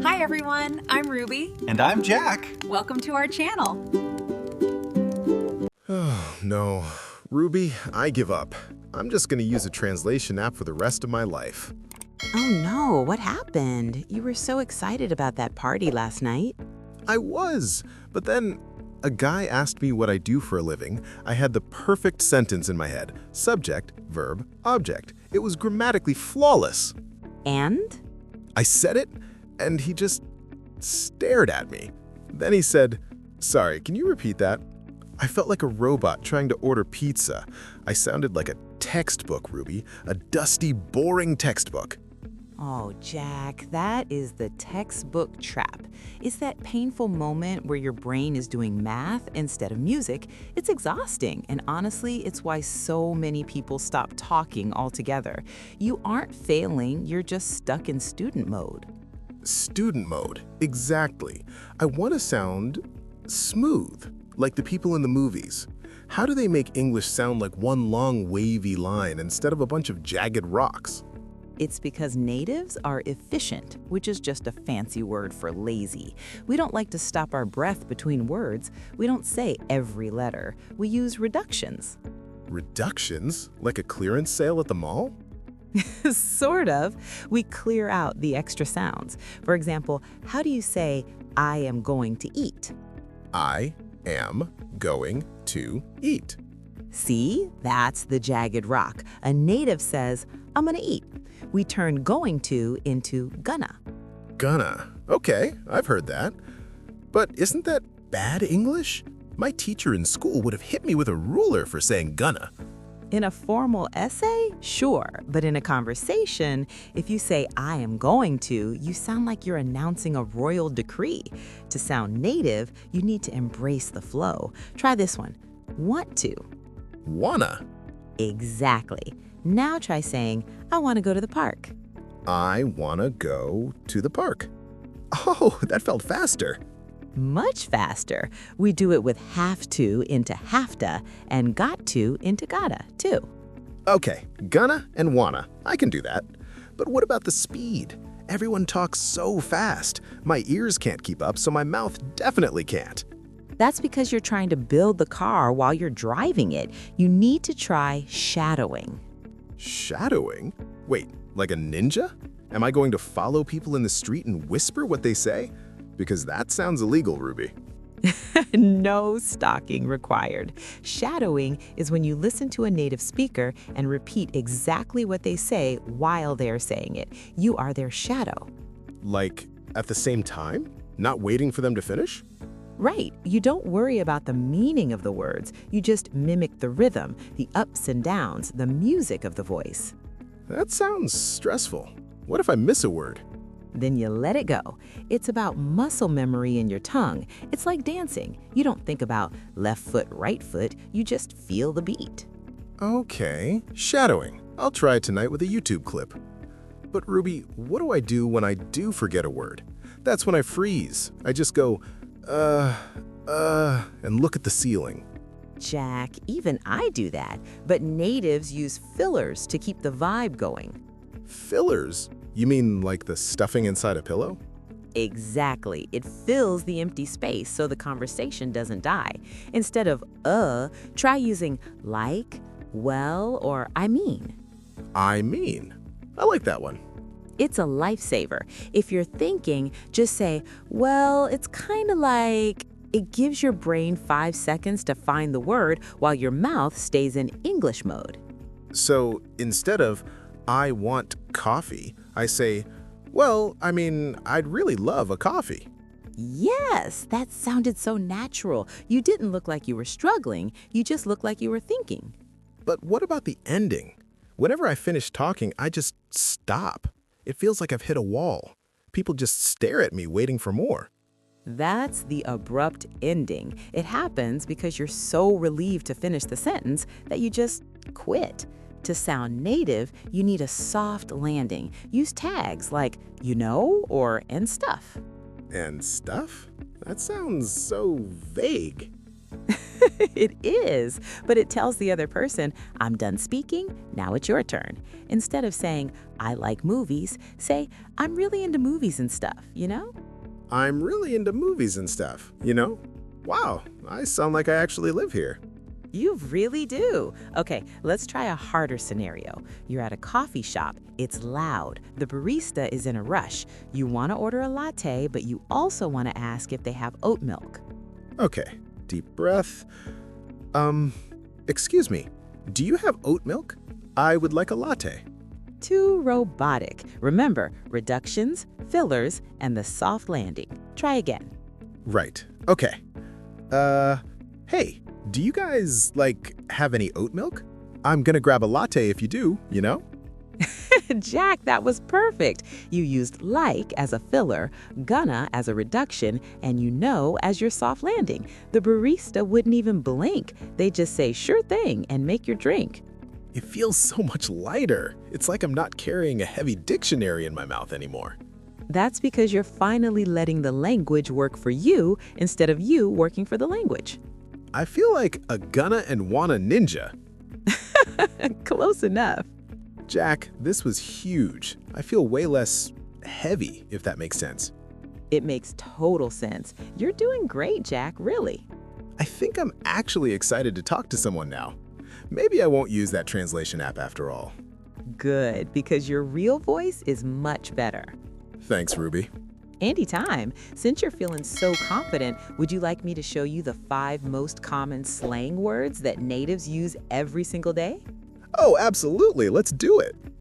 Hi everyone, I'm Ruby. And I'm Jack. Welcome to our channel. Oh, no. Ruby, I give up. I'm just gonna use a translation app for the rest of my life. Oh no, what happened? You were so excited about that party last night. I was, but then a guy asked me what I do for a living. I had the perfect sentence in my head. Subject, verb, object. It was grammatically flawless. And? I said it, and he just stared at me. Then he said, "Sorry, can you repeat that?" I felt like a robot trying to order pizza. I sounded like a textbook, Ruby, a dusty, boring textbook. Oh, Jack, that is the textbook trap. It's that painful moment where your brain is doing math instead of music. It's exhausting, and honestly, it's why so many people stop talking altogether. You aren't failing, you're just stuck in student mode. Student mode, exactly. I want to sound smooth, like the people in the movies. How do they make English sound like one long wavy line instead of a bunch of jagged rocks? It's because natives are efficient, which is just a fancy word for lazy. We don't like to stop our breath between words. We don't say every letter. We use reductions. Reductions? Like a clearance sale at the mall? Sort of. We clear out the extra sounds. For example, how do you say, "I am going to eat"? I am going to eat. See, that's the jagged rock. A native says, "I'm gonna eat." We turn going to into gonna. Gonna. Okay, I've heard that. But isn't that bad English? My teacher in school would have hit me with a ruler for saying gonna. In a formal essay, sure, but in a conversation, if you say, "I am going to," you sound like you're announcing a royal decree. To sound native, you need to embrace the flow. Try this one. Want to. Wanna. Exactly. Now try saying, "I want to go to the park." I wanna go to the park. Oh, that felt faster. Much faster. We do it with have to into have to and got to into gotta, too. Okay, gonna and wanna. I can do that. But what about the speed? Everyone talks so fast. My ears can't keep up, so my mouth definitely can't. That's because you're trying to build the car while you're driving it. You need to try shadowing. Shadowing? Wait, like a ninja? Am I going to follow people in the street and whisper what they say? Because that sounds illegal, Ruby. No stalking required. Shadowing is when you listen to a native speaker and repeat exactly what they say while they're saying it. You are their shadow. Like, at the same time? Not waiting for them to finish? Right. You don't worry about the meaning of the words. You just mimic the rhythm, the ups and downs, the music of the voice. That sounds stressful. What if I miss a word? Then you let it go. It's about muscle memory in your tongue. It's like dancing. You don't think about left foot, right foot. You just feel the beat. Okay, shadowing. I'll try it tonight with a YouTube clip. But Ruby, what do I do when I do forget a word? That's when I freeze. I just go, and look at the ceiling. Jack, even I do that. But natives use fillers to keep the vibe going. Fillers? You mean like the stuffing inside a pillow? Exactly. It fills the empty space so the conversation doesn't die. Instead of try using like, well, or I mean. I mean. I like that one. It's a lifesaver. If you're thinking, just say, well, it's kind of like. It gives your brain 5 seconds to find the word while your mouth stays in English mode. So instead of I want coffee, I say, well, I mean, I'd really love a coffee. Yes, that sounded so natural. You didn't look like you were struggling. You just looked like you were thinking. But what about the ending? Whenever I finish talking, I just stop. It feels like I've hit a wall. People just stare at me waiting for more. That's the abrupt ending. It happens because you're so relieved to finish the sentence that you just quit. To sound native, you need a soft landing. Use tags like, you know, or and stuff. And stuff? That sounds so vague. It is, but it tells the other person, I'm done speaking, now it's your turn. Instead of saying, I like movies, say, I'm really into movies and stuff, you know? I'm really into movies and stuff, you know? Wow, I sound like I actually live here. You really do. Okay, let's try a harder scenario. You're at a coffee shop. It's loud. The barista is in a rush. You want to order a latte, but you also want to ask if they have oat milk. Okay, deep breath. Excuse me, do you have oat milk? I would like a latte. Too robotic. Remember, reductions, fillers, and the soft landing. Try again. Right, okay. Hey, do you guys, have any oat milk? I'm gonna grab a latte if you do, you know? Jack, that was perfect. You used like as a filler, gonna as a reduction, and you know as your soft landing. The barista wouldn't even blink. They just say sure thing and make your drink. It feels so much lighter. It's like I'm not carrying a heavy dictionary in my mouth anymore. That's because you're finally letting the language work for you instead of you working for the language. I feel like a gonna and wanna ninja. Close enough. Jack, this was huge. I feel way less heavy, if that makes sense. It makes total sense. You're doing great, Jack, really. I think I'm actually excited to talk to someone now. Maybe I won't use that translation app after all. Good, because your real voice is much better. Thanks, Ruby. Anytime. Since you're feeling so confident, would you like me to show you the 5 most common slang words that natives use every single day? Oh, absolutely. Let's do it.